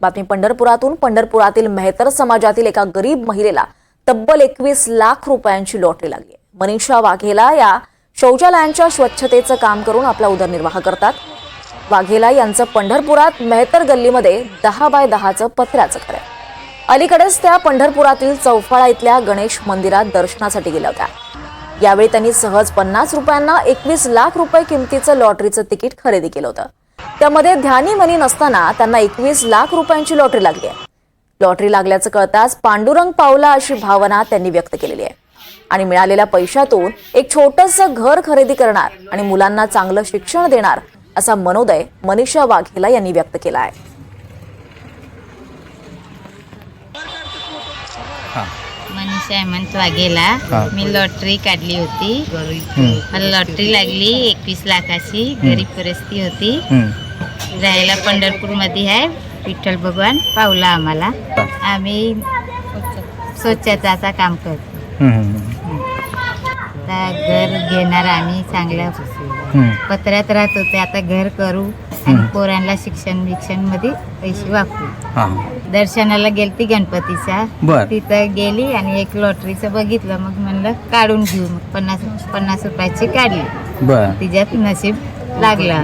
बातमी पंढरपुरातून. पंढरपुरातील मेहतर समाजातील एका गरीब महिलेला तब्बल 21 लाख रुपयांची लॉटरी लागली. मनीषा वाघेला या शौचालयांच्या स्वच्छतेचं काम करून आपला उदरनिर्वाह करतात. वाघेला यांचं पंढरपुरात मेहतर गल्लीमध्ये 10 बाय 10चं पत्र्याचं घर आहे. अलीकडेच त्या पंढरपुरातील चौफाळा इथल्या गणेश मंदिरात दर्शनासाठी गेल्या होत्या. यावेळी त्यांनी सहज 50 रुपयांना 21 लाख रुपये किमतीचं लॉटरीचं तिकीट खरेदी केलं होतं. त्यामध्ये ध्यानी मनी नसताना त्यांना 21 लाख रुपयांची लॉटरी लागली आहे. लॉटरी लागल्याचं कळताच पांडुरंग पावला अशी भावना त्यांनी व्यक्त केलेली आहे आणि मिळालेल्या पैशातून एक छोटंसं घर खरेदी करणार आणि मुलांना चांगलं शिक्षण देणार असा मनोदय मनीषा वाघेला यांनी व्यक्त केला आहे. मनीषा हेमंत वाघेला. मी लॉटरी काढली होती. मला लॉटरी लागली 21 लाखाची. गरीब परिस्थिती होती. राहायला पंढरपूरमध्ये आहे. विठ्ठल भगवान पावला आम्हाला. आम्ही स्वच्छताचं काम करतो. आता घर घेणार आम्ही. चांगलं पत्र्यात राहत होते. आता घर करू आणि पोरांना शिक्षण मध्ये पैसे वापरू. दर्शनाला गेलती गणपतीच्या. तिथं गेली आणि एक लॉटरीचं बघितलं. मग म्हणलं काढून घेऊ. मग 50 रुपयाची काढली. तिच्यात नशीब लागलं.